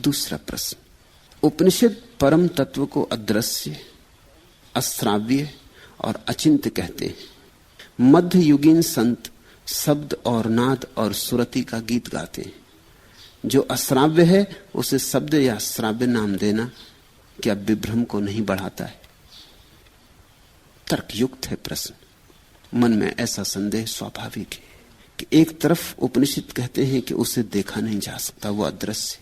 दूसरा प्रश्न, उपनिषद परम तत्व को अदृश्य, अश्राव्य और अचिंत्य कहते हैं। मध्ययुगीन संत शब्द और नाद और सुरति का गीत गाते हैं। जो अश्राव्य है उसे शब्द या श्राव्य नाम देना क्या विभ्रम को नहीं बढ़ाता है? तर्कयुक्त है प्रश्न। मन में ऐसा संदेह स्वाभाविक है कि एक तरफ उपनिषद कहते हैं कि उसे देखा नहीं जा सकता, वो अदृश्य,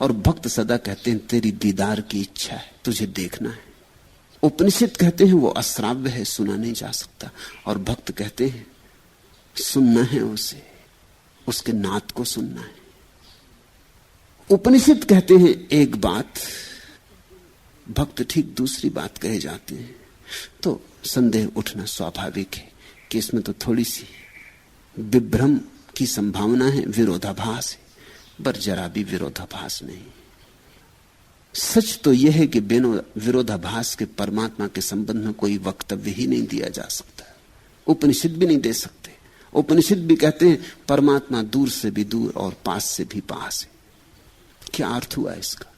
और भक्त सदा कहते हैं तेरी दीदार की इच्छा है, तुझे देखना है। उपनिषद कहते हैं वो अश्राव्य है, सुना नहीं जा सकता, और भक्त कहते हैं सुनना है उसे, उसके नाद को सुनना है। उपनिषद कहते हैं एक बात, भक्त ठीक दूसरी बात कहे जाते हैं, तो संदेह उठना स्वाभाविक है कि इसमें तो थोड़ी सी विभ्रम की संभावना है, विरोधाभास है, पर जरा भी विरोधाभास नहीं। सच तो यह है कि बिना विरोधाभास के परमात्मा के संबंध में कोई वक्तव्य ही नहीं दिया जा सकता, उपनिषद भी नहीं दे सकते। उपनिषद भी कहते हैं परमात्मा दूर से भी दूर और पास से भी पास है। क्या अर्थ हुआ इसका?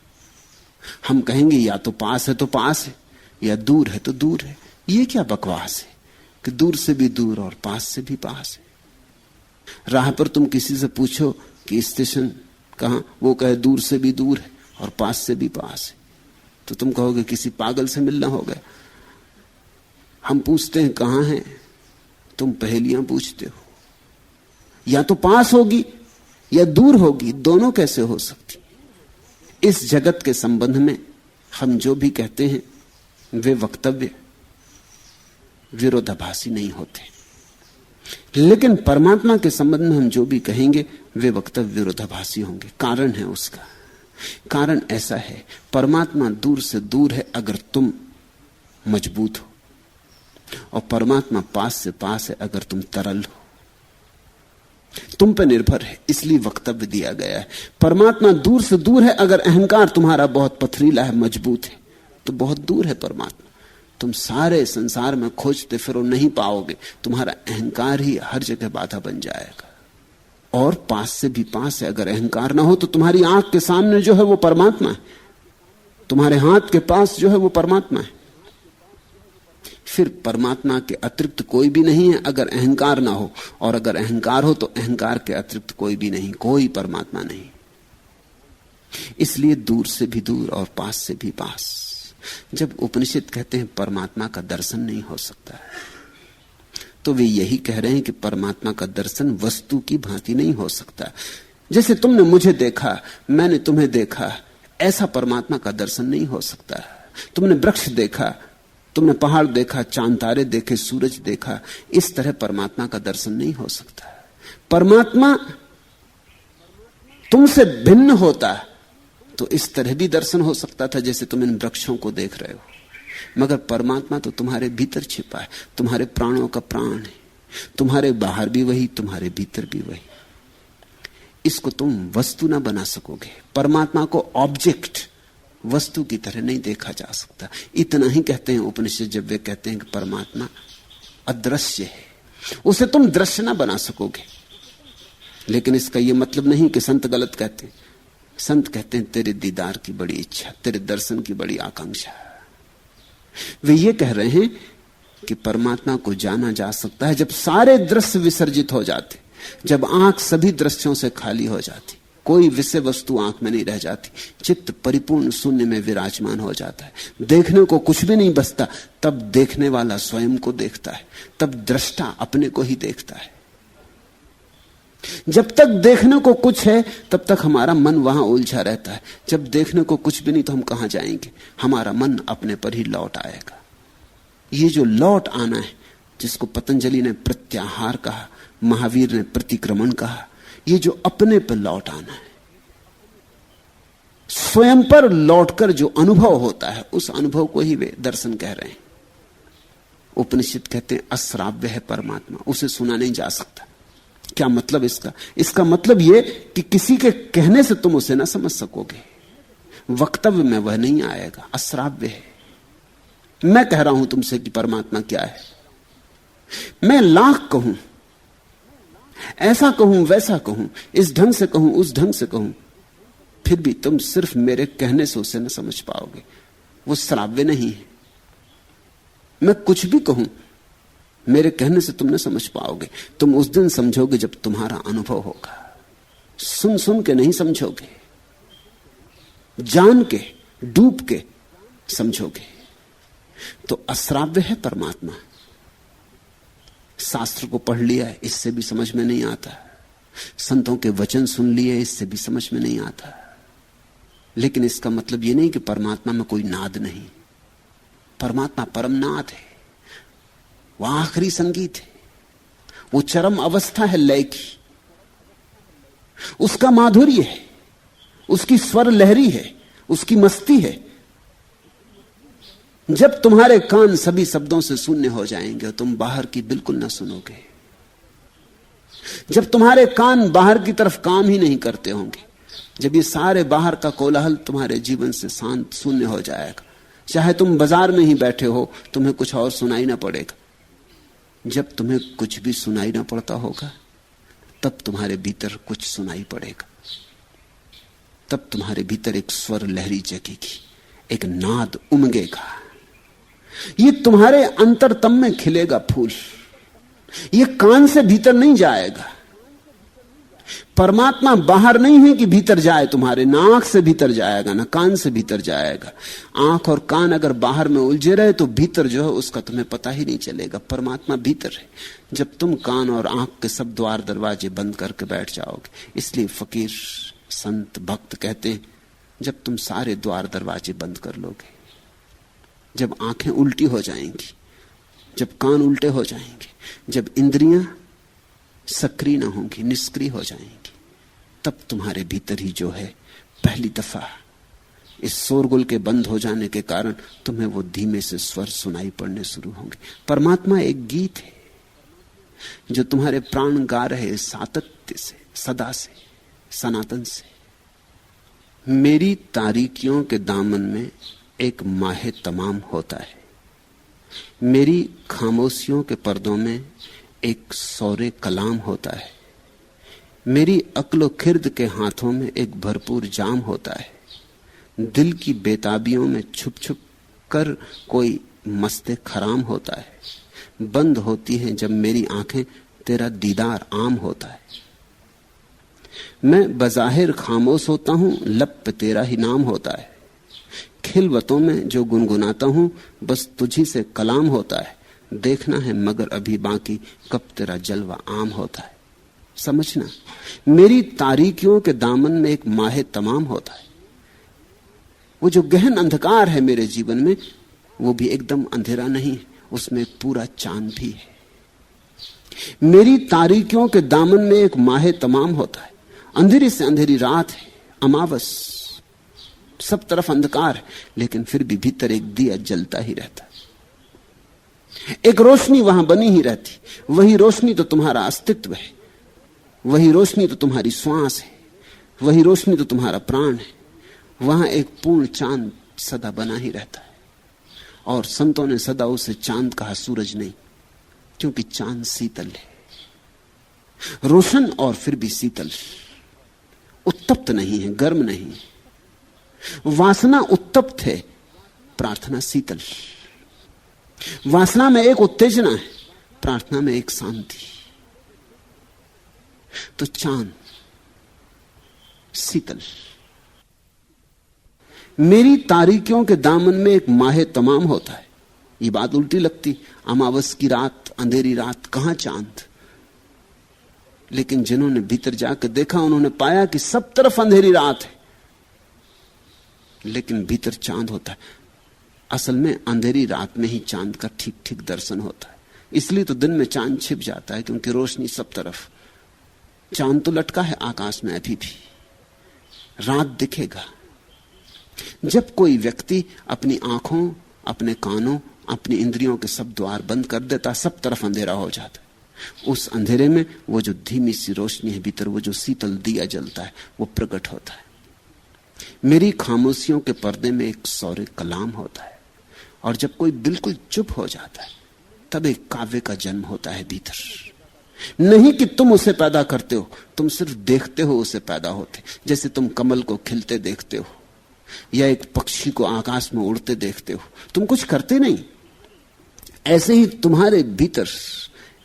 हम कहेंगे या तो पास है या दूर है तो दूर है। ये क्या बकवास है कि दूर से भी दूर और पास से भी पास है? राह पर तुम किसी से पूछो कि स्टेशन कहां, वो कहे दूर से भी दूर है और पास से भी पास है, तो तुम कहोगे किसी पागल से मिलना हो गया। हम पूछते हैं कहां है, तुम पहेलियां पूछते हो। या तो पास होगी या दूर होगी, दोनों कैसे हो सकती? इस जगत के संबंध में हम जो भी कहते हैं वे वक्तव्य विरोधाभासी नहीं होते, लेकिन परमात्मा के संबंध में हम जो भी कहेंगे वे वक्तव्य विरोधाभासी होंगे। कारण है उसका, कारण ऐसा है, परमात्मा दूर से दूर है अगर तुम मजबूत हो, और परमात्मा पास से पास है अगर तुम तरल हो। तुम पे निर्भर है, इसलिए वक्तव्य दिया गया है। परमात्मा दूर से दूर है अगर अहंकार तुम्हारा बहुत पथरीला है, मजबूत है, तो बहुत दूर है परमात्मा। तुम सारे संसार में खोजते फिरो, नहीं पाओगे, तुम्हारा अहंकार ही हर जगह बाधा बन जाएगा। और पास से भी पास है, अगर अहंकार ना हो तो तुम्हारी आंख के सामने जो है वो परमात्मा है, तुम्हारे हाथ के पास जो है वो परमात्मा है। फिर परमात्मा के अतिरिक्त कोई भी नहीं है अगर अहंकार ना हो, और अगर अहंकार हो तो अहंकार के अतिरिक्त कोई भी नहीं, कोई परमात्मा नहीं। इसलिए दूर से भी दूर और पास से भी पास। जब उपनिषद कहते हैं परमात्मा का दर्शन नहीं हो सकता, तो वे यही कह रहे हैं कि परमात्मा का दर्शन वस्तु की भांति नहीं हो सकता। जैसे तुमने मुझे देखा, मैंने तुम्हें देखा, ऐसा परमात्मा का दर्शन नहीं हो सकता। तुमने वृक्ष देखा, तुमने पहाड़ देखा, चांद तारे देखे, सूरज देखा, इस तरह परमात्मा का दर्शन नहीं हो सकता। परमात्मा तुमसे भिन्न होता तो इस तरह भी दर्शन हो सकता था जैसे तुम इन वृक्षों को देख रहे हो, मगर परमात्मा तो तुम्हारे भीतर छिपा है, तुम्हारे प्राणों का प्राण है, तुम्हारे बाहर भी वही, तुम्हारे भीतर भी वही। इसको तुम वस्तु ना बना सकोगे। परमात्मा को ऑब्जेक्ट, वस्तु की तरह नहीं देखा जा सकता। इतना ही कहते हैं उपनिषद जब वे कहते हैं कि परमात्मा अदृश्य है, उसे तुम दृश्य ना बना सकोगे। लेकिन इसका यह मतलब नहीं कि संत गलत कहते हैं। संत कहते हैं तेरे दीदार की बड़ी इच्छा, तेरे दर्शन की बड़ी आकांक्षा। वे ये कह रहे हैं कि परमात्मा को जाना जा सकता है जब सारे दृश्य विसर्जित हो जाते, जब आंख सभी दृश्यों से खाली हो जाती, कोई विषय वस्तु आंख में नहीं रह जाती, चित्त परिपूर्ण शून्य में विराजमान हो जाता है, देखने को कुछ भी नहीं बचता, तब देखने वाला स्वयं को देखता है, तब दृष्टा अपने को ही देखता है। जब तक देखने को कुछ है तब तक हमारा मन वहां उलझा रहता है, जब देखने को कुछ भी नहीं तो हम कहां जाएंगे? हमारा मन अपने पर ही लौट आएगा। ये जो लौट आना है, जिसको पतंजलि ने प्रत्याहार कहा, महावीर ने प्रतिक्रमण कहा, ये जो अपने पर लौट आना है, स्वयं पर लौटकर जो अनुभव होता है, उस अनुभव को ही वे दर्शन कह रहे हैं। उपनिषद कहते हैं अश्राव्य है परमात्मा, उसे सुना नहीं जा सकता। क्या मतलब इसका? इसका मतलब यह कि किसी के कहने से तुम उसे ना समझ सकोगे, वक्तव्य में वह नहीं आएगा, अश्राव्य है। मैं कह रहा हूं तुमसे कि परमात्मा क्या है, मैं लाख कहूं, ऐसा कहूं, वैसा कहूं, इस ढंग से कहूं, उस ढंग से कहूं, फिर भी तुम सिर्फ मेरे कहने से उसे न समझ पाओगे। वो श्राव्य नहीं है। मैं कुछ भी कहूं, मेरे कहने से तुम न समझ पाओगे। तुम उस दिन समझोगे जब तुम्हारा अनुभव होगा। सुन सुन के नहीं समझोगे, जान के, डूब के समझोगे। तो अश्राव्य है परमात्मा। शास्त्र को पढ़ लिया है, इससे भी समझ में नहीं आता। संतों के वचन सुन लिए, इससे भी समझ में नहीं आता। लेकिन इसका मतलब यह नहीं कि परमात्मा में कोई नाद नहीं। परमात्मा परम नाद है, वह आखिरी संगीत है, वो चरम अवस्था है लय की। उसका माधुर्य है, उसकी स्वर लहरी है, उसकी मस्ती है। जब तुम्हारे कान सभी शब्दों से शून्य हो जाएंगे, तुम बाहर की बिल्कुल ना सुनोगे। जब तुम्हारे कान बाहर की तरफ काम ही नहीं करते होंगे, जब ये सारे बाहर का कोलाहल तुम्हारे जीवन से शांत शून्य हो जाएगा, चाहे तुम बाजार में ही बैठे हो, तुम्हें कुछ और सुनाई ना पड़ेगा। जब तुम्हें कुछ भी सुनाई ना पड़ता होगा, तब तुम्हारे भीतर कुछ सुनाई पड़ेगा। तब तुम्हारे भीतर एक स्वर लहरी जगेगी, एक नाद उमगेगा। ये तुम्हारे अंतरतम में खिलेगा फूल। ये कान से भीतर नहीं जाएगा। परमात्मा बाहर नहीं है कि भीतर जाए तुम्हारे, ना आंख से भीतर जाएगा, ना कान से भीतर जाएगा। आंख और कान अगर बाहर में उलझे रहे तो भीतर जो है उसका तुम्हें पता ही नहीं चलेगा। परमात्मा भीतर है। जब तुम कान और आंख के सब द्वार दरवाजे बंद करके बैठ जाओगे, इसलिए फकीर, संत, भक्त कहते हैं, जब तुम सारे द्वार दरवाजे बंद कर लोगे, जब आंखें उल्टी हो जाएंगी, जब कान उल्टे हो जाएंगे, जब इंद्रियां सक्रिय ना होंगी, निष्क्रिय हो जाएंगी, तब तुम्हारे भीतर ही जो है पहली दफा इस शोरगुल के बंद हो जाने के कारण तुम्हें वो धीमे से स्वर सुनाई पड़ने शुरू होंगे। परमात्मा एक गीत है जो तुम्हारे प्राण गा रहे सातत्य से, सदा से, सनातन से। मेरी तारीकियों के दामन में एक माहे तमाम होता है, मेरी खामोशियों के पर्दों में एक सौरे कलाम होता है, मेरी अक्लो खिर्द के हाथों में एक भरपूर जाम होता है, दिल की बेताबियों में छुप छुप कर कोई मस्ते खराम होता है, बंद होती हैं जब मेरी आंखें तेरा दीदार आम होता है। मैं बज़ाहिर खामोश होता हूं, लब पे तेरा ही नाम होता है, खिलवतों में जो गुनगुनाता हूं बस तुझी से कलाम होता है, देखना है मगर अभी बाकी कब तेरा जलवा आम होता है। समझना, मेरी तारीकियों के दामन में एक माहे तमाम होता है। वो जो गहन अंधकार है मेरे जीवन में, वो भी एकदम अंधेरा नहीं है, उसमें पूरा चांद भी है। मेरी तारीकियों के दामन में एक माहे तमाम होता है। अंधेरी से अंधेरी रात है, अमावस, सब तरफ अंधकार है, लेकिन फिर भी भीतर एक दिया जलता ही रहता है। एक रोशनी वहां बनी ही रहती। वही रोशनी तो तुम्हारा अस्तित्व है, वही रोशनी तो तुम्हारी श्वास है, वही रोशनी तो तुम्हारा प्राण है। वहां एक पूर्ण चांद सदा बना ही रहता है। और संतों ने सदा उसे चांद कहा, सूरज नहीं, क्योंकि चांद शीतल है, रोशन और फिर भी शीतल, उत्तप्त नहीं है, गर्म नहीं। वासना उत्तप्त है, प्रार्थना शीतल। वासना में एक उत्तेजना है, प्रार्थना में एक शांति। तो चांद शीतल। मेरी तारीकियों के दामन में एक माहे तमाम होता है। ये बात उल्टी लगती, अमावस की रात, अंधेरी रात, कहां चांद? लेकिन जिन्होंने भीतर जाकर देखा, उन्होंने पाया कि सब तरफ अंधेरी रात है, लेकिन भीतर चांद होता है। असल में अंधेरी रात में ही चांद का ठीक ठीक दर्शन होता है। इसलिए तो दिन में चांद छिप जाता है, क्योंकि रोशनी सब तरफ। चांद तो लटका है आकाश में अभी भी, रात दिखेगा। जब कोई व्यक्ति अपनी आंखों, अपने कानों, अपनी इंद्रियों के सब द्वार बंद कर देता, सब तरफ अंधेरा हो जाता है। उस अंधेरे में वो जो धीमी सी रोशनी है भीतर, वो जो शीतल दिया जलता है, वो प्रकट होता है। मेरी खामोशियों के पर्दे में एक सौरे कलाम होता है। और जब कोई बिल्कुल चुप हो जाता है, तब एक काव्य का जन्म होता है भीतर। नहीं कि तुम उसे पैदा करते हो, तुम सिर्फ देखते हो उसे पैदा होते। जैसे तुम कमल को खिलते देखते हो या एक पक्षी को आकाश में उड़ते देखते हो, तुम कुछ करते नहीं। ऐसे ही तुम्हारे भीतर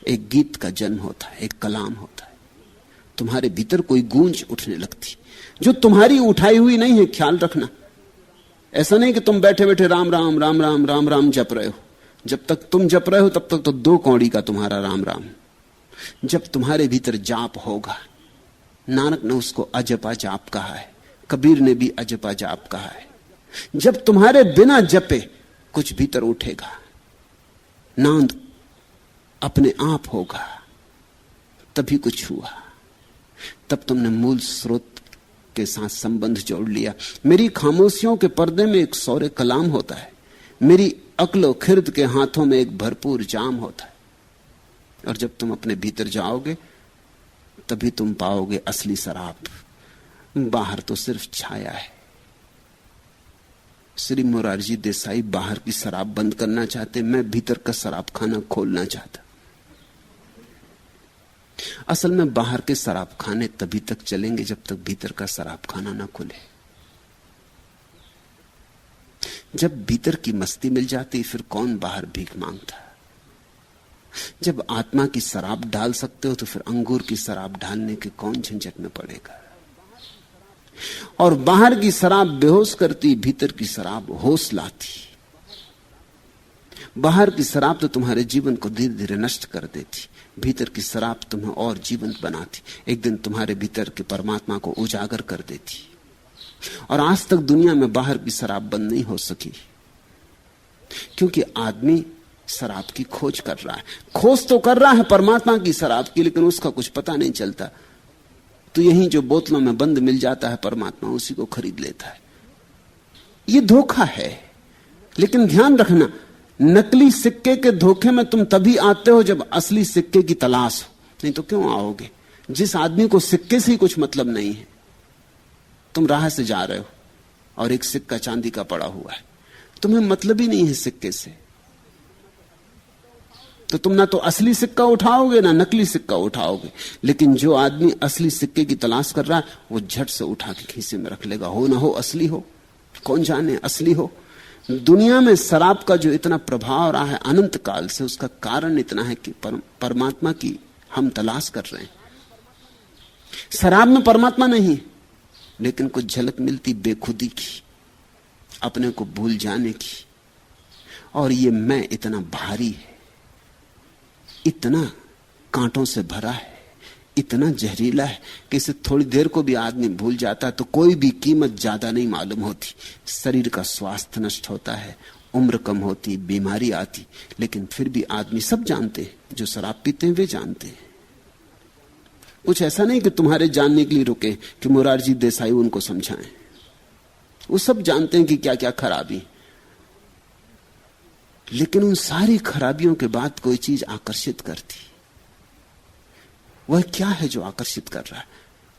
एक गीत का जन्म होता है, एक कलाम होता है। तुम्हारे भीतर कोई गूंज उठने लगती जो तुम्हारी उठाई हुई नहीं है। ख्याल रखना, ऐसा नहीं कि तुम बैठे बैठे राम राम राम राम राम राम जप रहे हो। जब तक तुम जप रहे हो तब तक तो 2 कौड़ी का तुम्हारा राम राम। जब तुम्हारे भीतर जाप होगा, नानक ने उसको अजपा जाप कहा है, कबीर ने भी अजपा जाप कहा है। जब तुम्हारे बिना जपे कुछ भीतर उठेगा, नाद अपने आप होगा, तभी कुछ हुआ। तब तुमने मूल स्रोत के साथ संबंध जोड़ लिया। मेरी खामोशियों के पर्दे में एक सौरे कलाम होता है, मेरी अक्ल खिर्द के हाथों में एक भरपूर जाम होता है। और जब तुम अपने भीतर जाओगे तभी तुम पाओगे असली शराब। बाहर तो सिर्फ छाया है। श्री मोरारजी देसाई बाहर की शराब बंद करना चाहते, मैं भीतर का शराब खाना खोलना चाहता। असल में बाहर के शराब खाने तभी तक चलेंगे जब तक भीतर का शराब खाना ना खुले। जब भीतर की मस्ती मिल जाती फिर कौन बाहर भीख मांगता। जब आत्मा की शराब डाल सकते हो तो फिर अंगूर की शराब डालने के कौन झंझट में पड़ेगा। और बाहर की शराब बेहोश करती, भीतर की शराब होश लाती। बाहर की शराब तो तुम्हारे जीवन को धीरे धीरे नष्ट कर देती, भीतर की शराब तुम्हें और जीवंत बनाती। एक दिन तुम्हारे भीतर के परमात्मा को उजागर कर देती। और आज तक दुनिया में बाहर की शराब बंद नहीं हो सकी, क्योंकि आदमी शराब की खोज कर रहा है। खोज तो कर रहा है परमात्मा की शराब की, लेकिन उसका कुछ पता नहीं चलता। तो यही जो बोतलों में बंद मिल जाता है परमात्मा, उसी को खरीद लेता है। यह धोखा है। लेकिन ध्यान रखना, नकली सिक्के के धोखे में तुम तभी आते हो जब असली सिक्के की तलाश हो, नहीं तो क्यों आओगे। जिस आदमी को सिक्के से ही कुछ मतलब नहीं है, तुम राह से जा रहे हो और एक सिक्का चांदी का पड़ा हुआ है, तुम्हें मतलब ही नहीं है सिक्के से, तो तुम ना तो असली सिक्का उठाओगे ना नकली सिक्का उठाओगे। लेकिन जो आदमी असली सिक्के की तलाश कर रहा है वो झट से उठा के खीसे में रख लेगा। हो ना हो असली हो, कौन जाने असली हो। दुनिया में शराब का जो इतना प्रभाव रहा है अनंत काल से, उसका कारण इतना है कि परमात्मा की हम तलाश कर रहे हैं। शराब में परमात्मा नहीं, लेकिन कुछ झलक मिलती बेखुदी की, अपने को भूल जाने की। और ये मैं इतना भारी है, इतना कांटों से भरा है, इतना जहरीला है कि इसे थोड़ी देर को भी आदमी भूल जाता है तो कोई भी कीमत ज्यादा नहीं मालूम होती। शरीर का स्वास्थ्य नष्ट होता है, उम्र कम होती, बीमारी आती, लेकिन फिर भी आदमी सब जानते हैं, जो शराब पीते हैं वे जानते हैं। कुछ ऐसा नहीं कि तुम्हारे जानने के लिए रुके कि मोरारजी देसाई उनको समझाएं। वो सब जानते हैं कि क्या क्या खराबी, लेकिन उन सारी खराबियों के बाद कोई चीज आकर्षित करती। वह क्या है जो आकर्षित कर रहा है?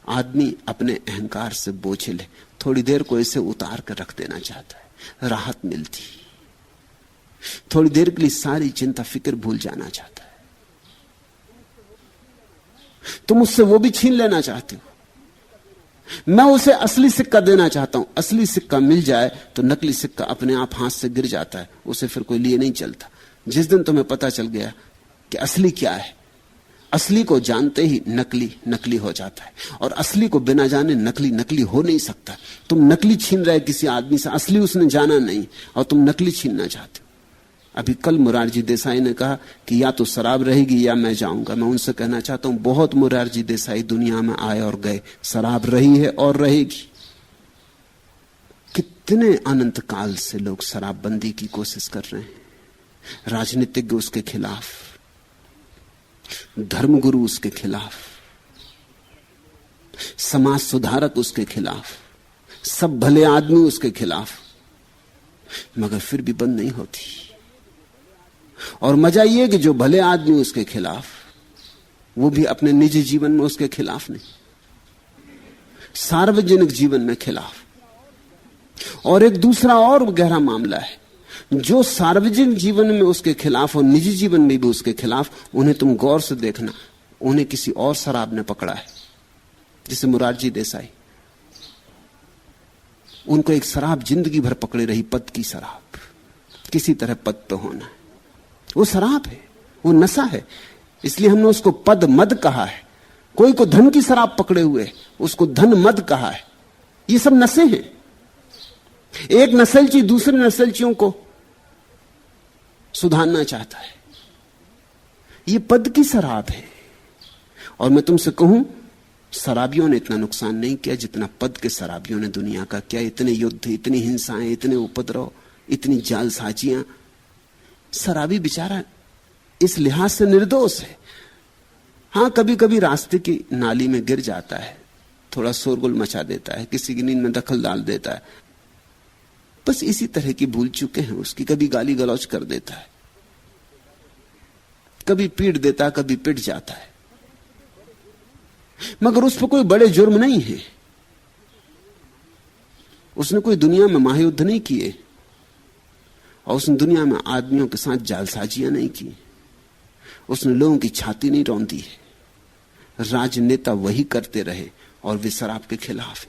आदमी अपने अहंकार से बोझिल है, थोड़ी देर को इसे उतार कर रख देना चाहता है, राहत मिलती। थोड़ी देर के लिए सारी चिंता फिक्र भूल जाना चाहता है। तुम उससे वो भी छीन लेना चाहते हो। मैं उसे असली सिक्का देना चाहता हूं। असली सिक्का मिल जाए तो नकली सिक्का अपने आप हाथ से गिर जाता है, उसे फिर कोई लिए नहीं चलता। जिस दिन तुम्हें पता चल गया कि असली क्या है, असली को जानते ही नकली नकली हो जाता है, और असली को बिना जाने नकली नकली हो नहीं सकता। तुम नकली छीन रहे किसी आदमी से, असली उसने जाना नहीं, और तुम नकली छीनना चाहते हो। अभी कल मोरारजी देसाई ने कहा कि या तो शराब रहेगी या मैं जाऊंगा। मैं उनसे कहना चाहता हूं, बहुत मोरारजी देसाई दुनिया में आए और गए, शराब रही है और रहेगी। कितने अनंत काल से लोग शराबबंदी की कोशिश कर रहे हैं। राजनीतिज्ञ उसके खिलाफ, धर्मगुरु उसके खिलाफ, समाज सुधारक उसके खिलाफ, सब भले आदमी उसके खिलाफ, मगर फिर भी बंद नहीं होती। और मजा यह कि जो भले आदमी उसके खिलाफ, वो भी अपने निजी जीवन में उसके खिलाफ नहीं, सार्वजनिक जीवन में खिलाफ। और एक दूसरा और गहरा मामला है, जो सार्वजनिक जीवन में उसके खिलाफ और निजी जीवन में भी उसके खिलाफ, उन्हें तुम गौर से देखना, उन्हें किसी और शराब ने पकड़ा है, जैसे मुरारजी देसाई, उनको एक शराब जिंदगी भर पकड़े रही, पद की शराब। किसी तरह पद तो होना है, वो शराब है, वो नशा है, इसलिए हमने उसको पद मद कहा है। कोई को धन की शराब पकड़े हुए, उसको धन मद कहा है। ये सब नशे हैं। एक नस्लची दूसरे नस्लचियों को सुधारना चाहता है, ये पद की शराब है। और मैं तुमसे कहूं, शराबियों ने इतना नुकसान नहीं किया जितना पद के शराबियों ने दुनिया का किया। इतने युद्ध, इतनी हिंसाएं, इतने उपद्रव, इतनी जालसाजियां। शराबी बेचारा इस लिहाज से निर्दोष है। हां, कभी कभी रास्ते की नाली में गिर जाता है, थोड़ा शोरगुल मचा देता है, किसी की नींद में दखल डाल देता है, बस इसी तरह की भूल चुके हैं उसकी। कभी गाली गलौज कर देता है, कभी पीट देता है, कभी पिट जाता है, मगर उस पर कोई बड़े जुर्म नहीं है। उसने कोई दुनिया में महायुद्ध नहीं किए, और उसने दुनिया में आदमियों के साथ जालसाजियां नहीं की, उसने लोगों की छाती नहीं रौंदी है। राजनेता वही करते रहे और वे शराब के खिलाफ है।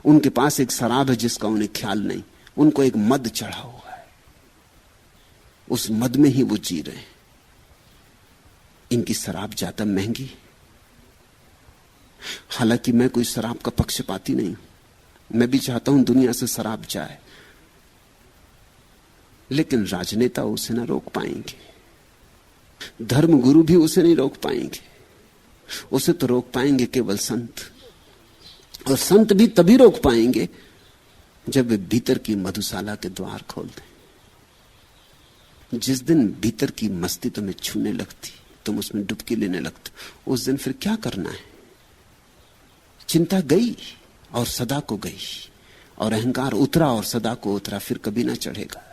उनके पास एक शराब है जिसका उन्हें ख्याल नहीं, उनको एक मद चढ़ा हुआ है, उस मद में ही वो जी रहे हैं। इनकी शराब ज्यादा महंगी है। हालांकि मैं कोई शराब का पक्षपाती नहीं हूं, मैं भी चाहता हूं दुनिया से शराब जाए, लेकिन राजनेता उसे ना रोक पाएंगे, धर्मगुरु भी उसे नहीं रोक पाएंगे। उसे तो रोक पाएंगे केवल संत, और संत भी तभी रोक पाएंगे जब वे भीतर की मधुशाला के द्वार खोल दें। जिस दिन भीतर की मस्ती तुम्हें छूने लगती, तुम उसमें डुबकी लेने लगते, उस दिन फिर क्या करना है? चिंता गई और सदा को गई, और अहंकार उतरा और सदा को उतरा, फिर कभी ना चढ़ेगा।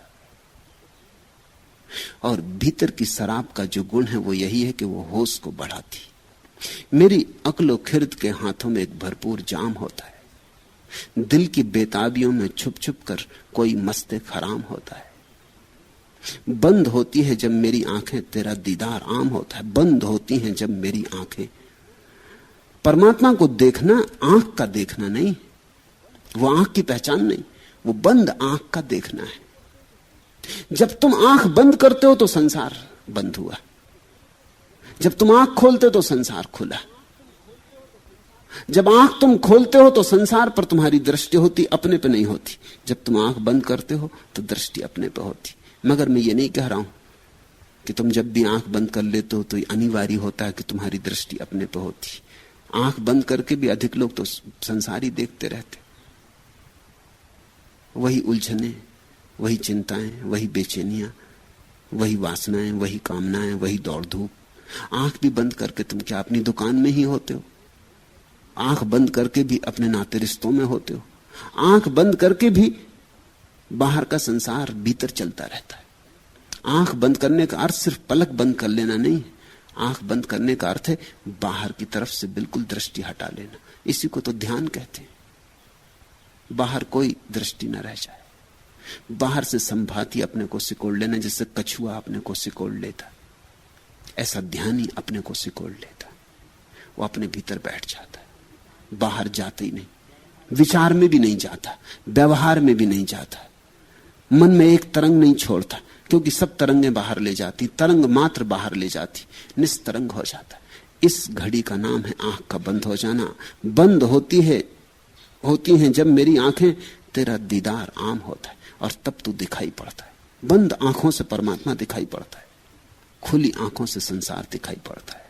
और भीतर की शराब का जो गुण है वो यही है कि वो होश को बढ़ाती। मेरी अक्ल खिर्द के हाथों में एक भरपूर जाम होता है, दिल की बेताबियों में छुप छुप कर कोई मस्ते खराम होता है। बंद होती है जब मेरी आंखें तेरा दीदार आम होता है, बंद होती हैं जब मेरी आंखें। परमात्मा को देखना आंख का देखना नहीं, वो आंख की पहचान नहीं, वो बंद आंख का देखना है। जब तुम आंख बंद करते हो तो संसार बंद हुआ, जब तुम आंख खोलते हो तो संसार खुला। जब आंख तुम खोलते हो तो संसार पर तुम्हारी दृष्टि होती, अपने पे नहीं होती। जब तुम आंख बंद करते हो तो दृष्टि अपने पे होती। मगर मैं ये नहीं कह रहा हूं कि तुम जब भी आंख बंद कर लेते हो तो ये अनिवार्य होता है कि तुम्हारी दृष्टि अपने पे होती। आंख बंद करके भी अधिक लोग तो संसार ही देखते रहते, वही उलझने, वही चिंताएं, वही बेचैनियां, वही वासनाएं, वही कामनाएं, वही दौड़ धूप। आंख भी बंद करके तुम क्या अपनी दुकान में ही होते हो? आंख बंद करके भी अपने नाते रिश्तों में होते हो? आंख बंद करके भी बाहर का संसार भीतर चलता रहता है। आंख बंद करने का अर्थ सिर्फ पलक बंद कर लेना नहीं है। आंख बंद करने का अर्थ है बाहर की तरफ से बिल्कुल दृष्टि हटा लेना। इसी को तो ध्यान कहते हैं। बाहर कोई दृष्टि न रह जाए, बाहर से संभाती अपने को सिकोड़ लेना, जैसे कछुआ अपने को सिकोड़ लेता, ऐसा ध्यान ही अपने को सिकोड़ लेता। वो अपने भीतर बैठ जाता है, बाहर जाता ही नहीं, विचार में भी नहीं जाता, व्यवहार में भी नहीं जाता, मन में एक तरंग नहीं छोड़ता, क्योंकि सब तरंगें बाहर ले जाती, तरंग मात्र बाहर ले जाती, निस्तरंग हो जाता। इस घड़ी का नाम है आंख का बंद हो जाना। बंद होती हैं जब मेरी आंखें तेरा दीदार आम होता है, और तब तू दिखाई पड़ता है। बंद आंखों से परमात्मा दिखाई पड़ता है, खुली आंखों से संसार दिखाई पड़ता है।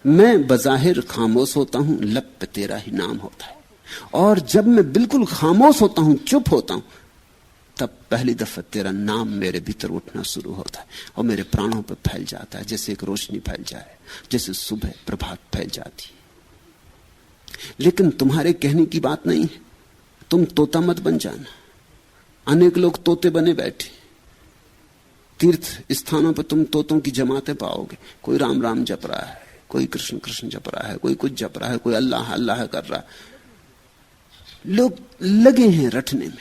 मैं बज़ाहिर खामोश होता हूं, लब पे तेरा ही नाम होता है। और जब मैं बिल्कुल खामोश होता हूं, चुप होता हूं, तब पहली दफा तेरा नाम मेरे भीतर उठना शुरू होता है और मेरे प्राणों पर फैल जाता है, जैसे एक रोशनी फैल जाए, जैसे सुबह प्रभात फैल जाती। लेकिन तुम्हारे कहने की बात नहीं है, तुम तोता मत बन जाना। अनेक लोग तोते बने बैठे, तीर्थ स्थानों पर तुम तोतों की जमातें पाओगे। कोई राम राम जप रहा है, कोई कृष्ण कृष्ण जप रहा है, कोई कुछ जप रहा है, कोई अल्लाह अल्लाह कर रहा है। लोग लगे हैं रटने में।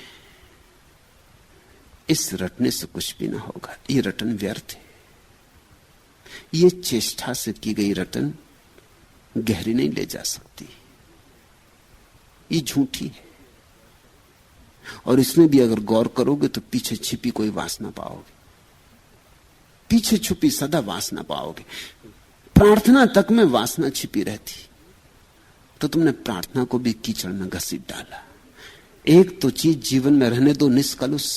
इस रटने से कुछ भी ना होगा, ये रटन व्यर्थ है। ये चेष्टा से की गई रटन गहरी नहीं ले जा सकती, ये झूठी है। और इसमें भी अगर गौर करोगे तो पीछे छिपी कोई वासना पाओगे, पीछे छुपी सदा वासना पाओगे। प्रार्थना तक में वासना छिपी रहती, तो तुमने प्रार्थना को भी कीचड़ में घसीट डाला। एक तो चीज जीवन में रहने दो निष्कलुष,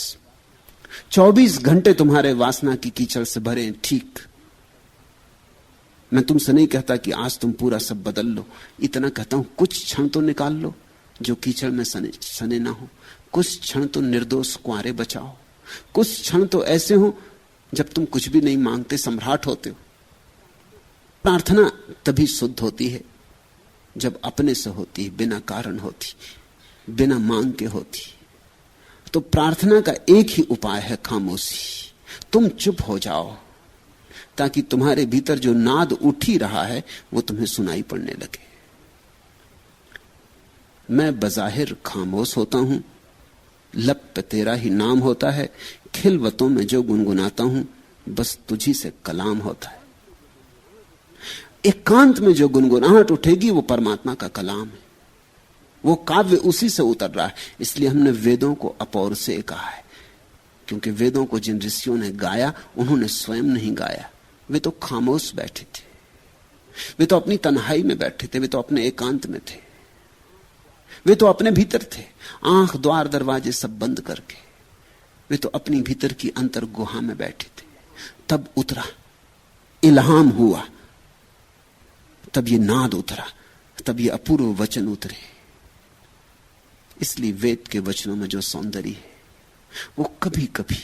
24 घंटे तुम्हारे वासना की कीचड़ से भरे हैं, ठीक। मैं तुमसे नहीं कहता कि आज तुम पूरा सब बदल लो, इतना कहता हूं कुछ क्षण तो निकाल लो जो कीचड़ में सने ना हो। कुछ क्षण तो निर्दोष कुंवारे बचाओ, कुछ क्षण तो ऐसे हो जब तुम कुछ भी नहीं मांगते, सम्राट होते हो। प्रार्थना तभी शुद्ध होती है जब अपने से होती है, बिना कारण होती, बिना मांग के होती। तो प्रार्थना का एक ही उपाय है खामोशी। तुम चुप हो जाओ ताकि तुम्हारे भीतर जो नाद उठ ही रहा है वो तुम्हें सुनाई पड़ने लगे। मैं बज़ाहिर खामोश होता हूं, लब पे तेरा ही नाम होता है, खिलवतों में जो गुनगुनाता हूं बस तुझी से कलाम होता है। एकांत में जो गुनगुनाहट उठेगी वो परमात्मा का कलाम है, वो काव्य उसी से उतर रहा है। इसलिए हमने वेदों को अपौर से कहा है, क्योंकि वेदों को जिन ऋषियों ने गाया उन्होंने स्वयं नहीं गाया, वे तो खामोश बैठे थे, वे तो अपनी तन्हाई में बैठे थे, वे तो अपने एकांत में थे, वे तो अपने भीतर थे, आंख द्वार दरवाजे सब बंद करके। वे तो अपनी भीतर की अंतर गुहा में बैठे थे। तब उतरा, इल्हाम हुआ, तब ये नाद उतरा, तब ये अपूर्व वचन उतरे। इसलिए वेद के वचनों में जो सौंदर्य है वो कभी कभी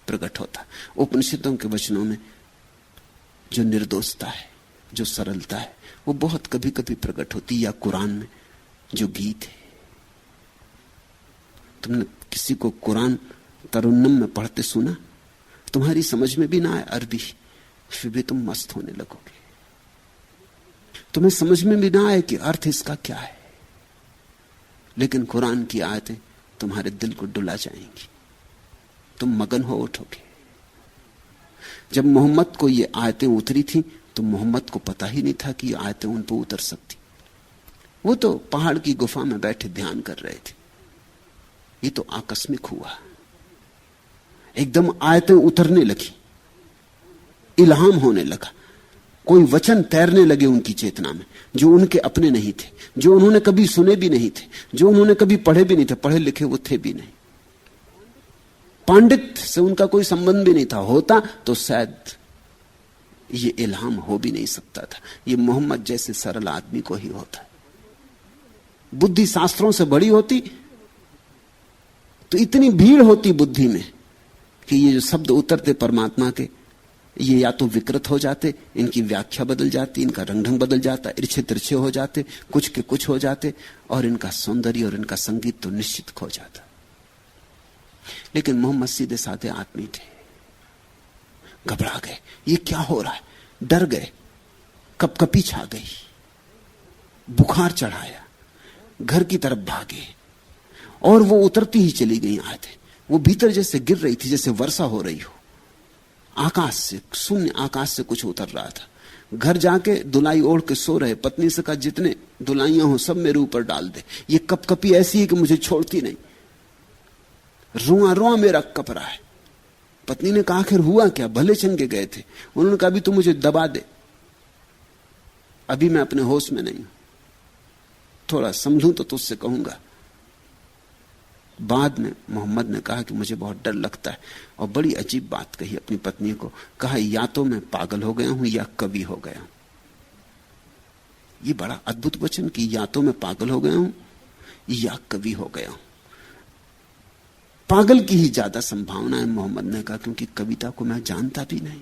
प्रकट होता। उपनिषदों के वचनों में जो निर्दोषता है, जो सरलता है, वो बहुत कभी कभी प्रकट होती। या कुरान में जो गीत है, तुमने किसी को कुरान तरुन्नम में पढ़ते सुना? तुम्हारी समझ में भी ना आए अरबी, फिर भी तुम मस्त होने लगोगे। तुम्हें समझ में भी ना आए कि अर्थ इसका क्या है, लेकिन कुरान की आयतें तुम्हारे दिल को डुला जाएंगी, तुम मगन हो उठोगे। जब मोहम्मद को ये आयतें उतरी थी तो मोहम्मद को पता ही नहीं था कि ये आयतें उन पर उतर सकती। वो तो पहाड़ की गुफा में बैठे ध्यान कर रहे थे। ये तो आकस्मिक हुआ, एकदम आयतें उतरने लगी, इल्हाम होने लगा, कोई वचन तैरने लगे उनकी चेतना में जो उनके अपने नहीं थे, जो उन्होंने कभी सुने भी नहीं थे, जो उन्होंने कभी पढ़े भी नहीं थे, पढ़े लिखे वो थे भी नहीं, पांडित से उनका कोई संबंध भी नहीं था। होता तो शायद ये इल्हाम हो भी नहीं सकता था। ये मोहम्मद जैसे सरल आदमी को ही होता है। बुद्धि शास्त्रों से बड़ी होती तो इतनी भीड़ होती बुद्धि में कि ये जो शब्द उतरते परमात्मा के, ये या तो विकृत हो जाते, इनकी व्याख्या बदल जाती, इनका रंग ढंग बदल जाता, इर्छे तिरछे हो जाते, कुछ के कुछ हो जाते, और इनका सौंदर्य और इनका संगीत तो निश्चित खो जाता। लेकिन मोहम्मद सीधे साधे आदमी थे, घबरा गए, ये क्या हो रहा है, डर गए, कपकपी छा गई, बुखार चढ़ाया, घर की तरफ भागे, और वो उतरती ही चली गई आयतें। वो भीतर जैसे गिर रही थी, जैसे वर्षा हो रही हो, आकाश से, शून्य आकाश से कुछ उतर रहा था। घर जाके दुलाई ओढ़ के सो रहे, पत्नी से कहा जितने दुलाइयां हो सब मेरे ऊपर डाल दे, ये कपकपी ऐसी है कि मुझे छोड़ती नहीं, रुआ रुआ मेरा कप रहा है। पत्नी ने कहा आखिर हुआ क्या, भले चंगे गए थे। उन्होंने कहा अभी तू मुझे दबा दे, अभी मैं अपने होश में नहीं हूं, थोड़ा समझूं तो तुझसे कहूंगा। बाद में मोहम्मद ने कहा कि मुझे बहुत डर लगता है, और बड़ी अजीब बात कही अपनी पत्नी को, कहा या तो मैं पागल हो गया हूं या कवि हो गया हूं। ये बड़ा अद्भुत वचन कि या तो मैं पागल हो गया हूं या कवि हो गया हूं। पागल की ही ज्यादा संभावना है, मोहम्मद ने कहा, क्योंकि कविता को मैं जानता भी नहीं,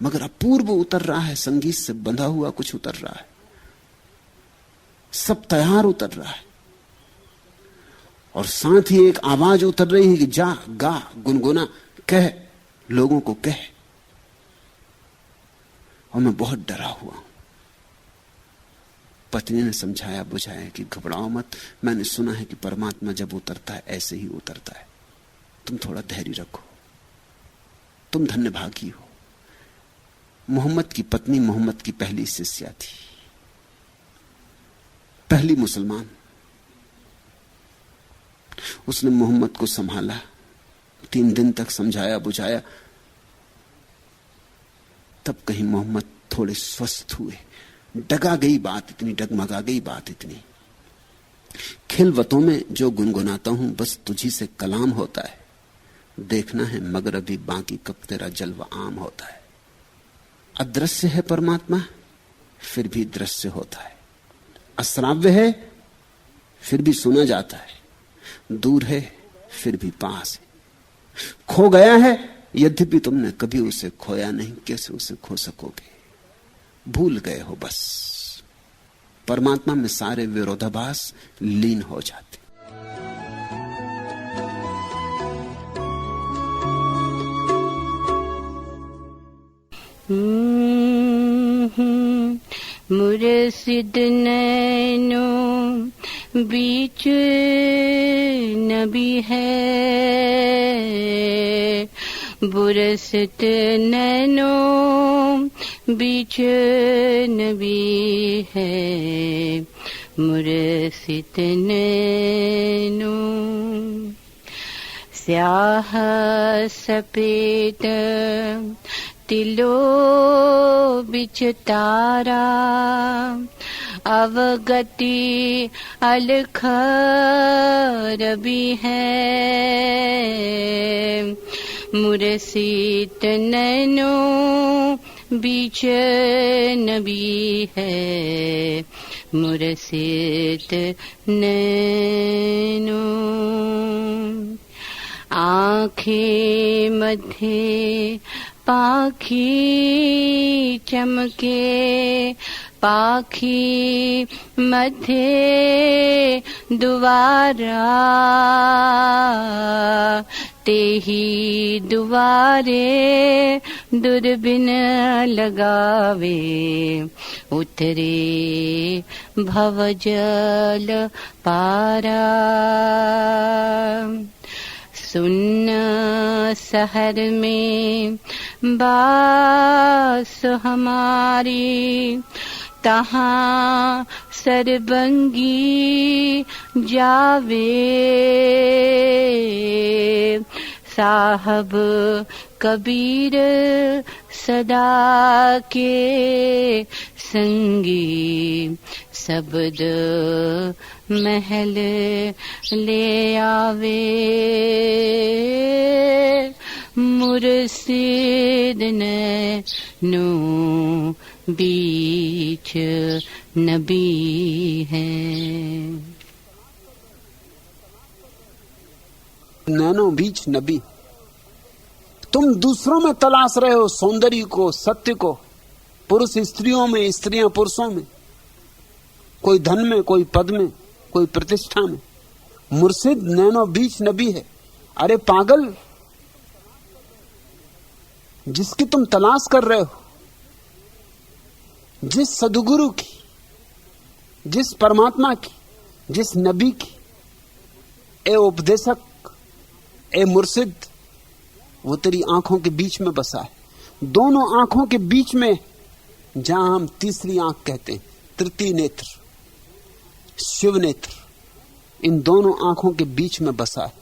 मगर अपूर्व उतर रहा है, संगीत से बंधा हुआ कुछ उतर रहा है, सब तैयार उतर रहा है, और साथ ही एक आवाज उतर रही है कि जा गा गुनगुना, कह लोगों को कह। और मैं बहुत डरा हुआ हूं। पत्नी ने समझाया बुझाया कि घबराओ मत, मैंने सुना है कि परमात्मा जब उतरता है ऐसे ही उतरता है, तुम थोड़ा धैर्य रखो, तुम धन्यभागी हो। मोहम्मद की पत्नी मोहम्मद की पहली शिष्या थी, पहली मुसलमान। उसने मोहम्मद को संभाला, 3 दिन तक समझाया बुझाया, तब कहीं मोहम्मद थोड़े स्वस्थ हुए। डगा गई बात इतनी, डगमगा गई बात इतनी, खिलवतों में जो गुनगुनाता हूं बस तुझी से कलाम होता है, देखना है मगर अभी बाकी कब तेरा जलवा आम होता है। अदृश्य है परमात्मा फिर भी दृश्य होता है, अश्राव्य है फिर भी सुना जाता है, दूर है फिर भी पास है, खो गया है यद्यपि तुमने कभी उसे खोया नहीं, कैसे उसे खो सकोगे, भूल गए हो बस। परमात्मा में सारे विरोधाभास लीन हो जाते। मुर्शिद नैनो बीच नबी है, मुर्शिद नैनो बीच नबी है, मुर्शिद नैनो स्याह सफेद तिलो बिच तारा, अवगति अलख रबी है, मुर्शिद नैनो बीच नबी है, मुर्शिद नैनो आँखें मध्य पाखी चमके, पाखी मध्य दुआरा, तेही दुआरे दुर्बिन लगावे, उतरे भवजल पारा। सुन्न शहर में बास हमारी, तहाँ सरबंगी जावे, साहब कबीर सदा के संगी, शब्द महल ले आवे, मुर्शिद नैनो बीच नबी है। नैनो बीच नबी। तुम दूसरों में तलाश रहे हो सौंदर्य को, सत्य को, पुरुष स्त्रियों में, स्त्रियां पुरुषों में, कोई धन में, कोई पद में, कोई प्रतिष्ठा में। मुर्शिद नैनो बीच नबी है। अरे पागल, जिसकी तुम तलाश कर रहे हो, जिस सदगुरु की, जिस परमात्मा की, जिस नबी की, ए उपदेशक, ए मुर्शिद, वो तेरी आंखों के बीच में बसा है। दोनों आंखों के बीच में, जहां हम तीसरी आंख कहते हैं, तृतीय नेत्र, शिव नेत्र, इन दोनों आंखों के बीच में बसा है।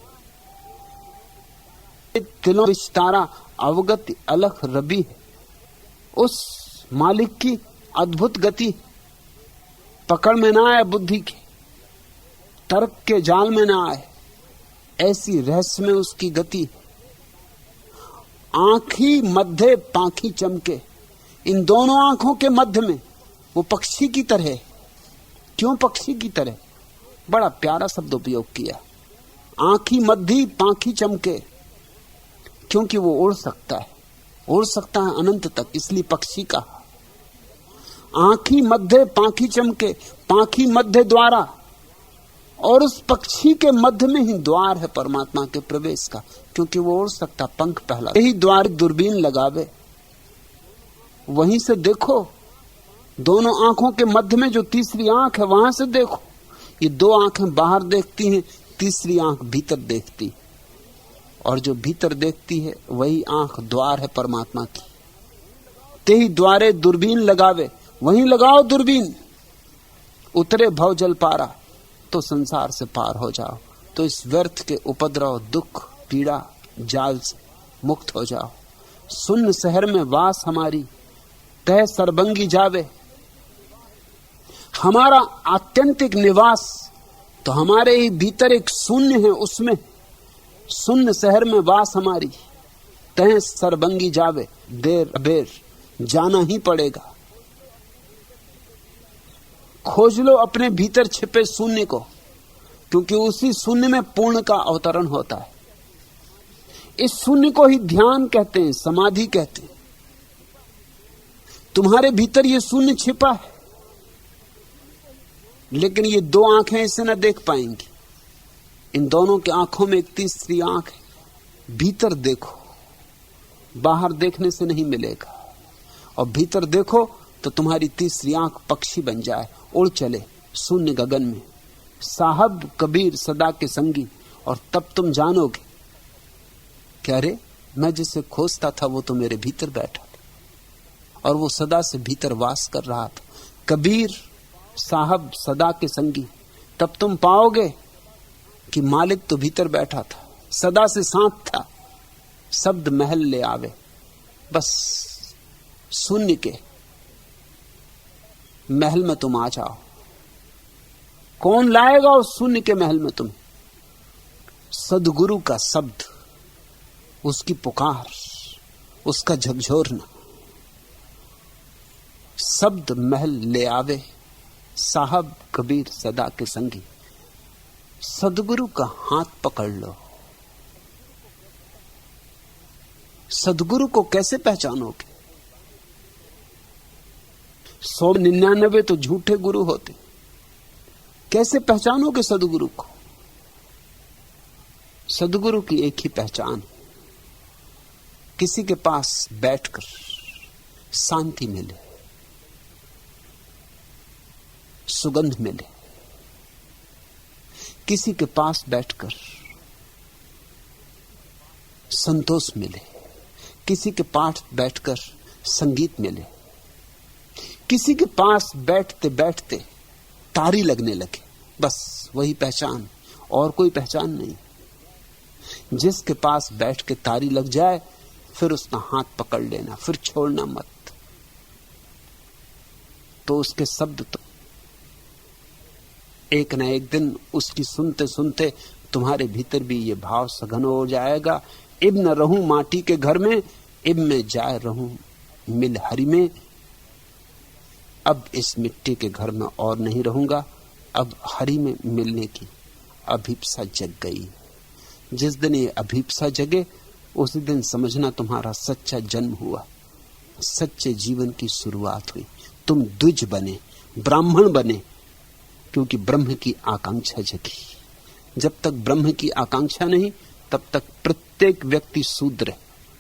तिलों विच तारा अवगत अलख रबी है। उस मालिक की अद्भुत गति पकड़ में ना आए, बुद्धि की तर्क के जाल में ना आए, ऐसी रहस्य में उसकी गति। आंखी मध्य पाखी चमके, इन दोनों आंखों के मध्य में वो पक्षी की तरह। क्यों पक्षी की तरह? बड़ा प्यारा शब्द उपयोग किया, आंखी मध्य पाखी चमके, क्योंकि वो उड़ सकता है, उड़ सकता है अनंत तक, इसलिए पक्षी का। आंखी मध्य पाखी चमके, पाखी मध्य द्वारा, और उस पक्षी के मध्य में ही द्वार है परमात्मा के प्रवेश का, क्योंकि वो उड़ सकता, पंख पहला। यही द्वार दूरबीन लगावे, वहीं से देखो। दोनों आंखों के मध्य में जो तीसरी आंख है, वहां से देखो। ये दो आंखें बाहर देखती हैं, तीसरी आंख भीतर देखती, और जो भीतर देखती है वही आंख द्वार है परमात्मा की। तेही द्वारे दूरबीन लगावे, वहीं लगाओ दूरबीन। उतरे भव जल पारा, तो संसार से पार हो जाओ। तो इस व्यर्थ के उपद्रव, दुख, पीड़ा, जाल से मुक्त हो जाओ। सुन्न शहर में वास हमारी, तह सरबंगी जावे। हमारा आत्यंतिक निवास तो हमारे ही भीतर एक शून्य है, उसमें शून्य शहर में वास हमारी, तह सरबंगी जावे। देर अबेर जाना ही पड़ेगा। खोज लो अपने भीतर छिपे शून्य को, क्योंकि उसी शून्य में पूर्ण का अवतरण होता है। इस शून्य को ही ध्यान कहते हैं, समाधि कहते हैं। तुम्हारे भीतर ये शून्य छिपा है, लेकिन ये दो आंखें इसे न देख पाएंगी। इन दोनों की आंखों में एक तीसरी आंख है। भीतर देखो, बाहर देखने से नहीं मिलेगा। और भीतर देखो तो तुम्हारी तीसरी आंख पक्षी बन जाए, उड़ चले शून्य गगन में। साहब कबीर सदा के संगी। और तब तुम जानोगे कि अरे, मैं जिसे खोजता था वो तो मेरे भीतर बैठा था, और वो सदा से भीतर वास कर रहा था। कबीर साहब सदा के संगी। तब तुम पाओगे कि मालिक तो भीतर बैठा था, सदा से साथ था। शब्द महल ले आवे, बस शून्य के महल में तुम आ जाओ। कौन लाएगा उस शून्य के महल में तुम? सद्गुरु का शब्द, उसकी पुकार, उसका झकझोरना। शब्द महल ले आवे, साहब कबीर सदा के संगी। सद्गुरु का हाथ पकड़ लो। सद्गुरु को कैसे पहचानोगे? 199 तो झूठे गुरु होते, कैसे पहचानोगे सद्गुरु को? सद्गुरु की एक ही पहचान, किसी के पास बैठकर शांति मिले, सुगंध मिले। किसी के पास बैठकर संतोष मिले, किसी के पास बैठकर संगीत मिले, किसी के पास बैठते बैठते तारी लगने लगे। बस वही पहचान, और कोई पहचान नहीं। जिसके पास बैठ के तारी लग जाए, फिर उसका हाथ पकड़ लेना, फिर छोड़ना मत। तो उसके शब्द तो एक न एक दिन उसकी सुनते सुनते तुम्हारे भीतर भी ये भाव सघन हो जाएगा। इब न रहूं माटी के घर में, इब में जाए रहूं मिल हरि में। अब इस मिट्टी के घर में और नहीं रहूंगा, अब हरि में मिलने की अभिप्सा जग गई। जिस दिन ये अभिप्सा जगे, उसी दिन समझना तुम्हारा सच्चा जन्म हुआ, सच्चे जीवन की शुरुआत हुई। तुम द्विज बने, ब्राह्मण बने, क्योंकि ब्रह्म की आकांक्षा जगी। जब तक ब्रह्म की आकांक्षा नहीं, तब तक प्रत्येक व्यक्ति शूद्र है,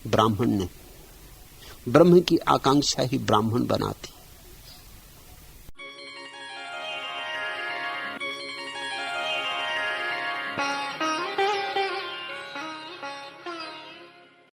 ब्राह्मण नहीं। ब्रह्म की आकांक्षा ही ब्राह्मण बनाती।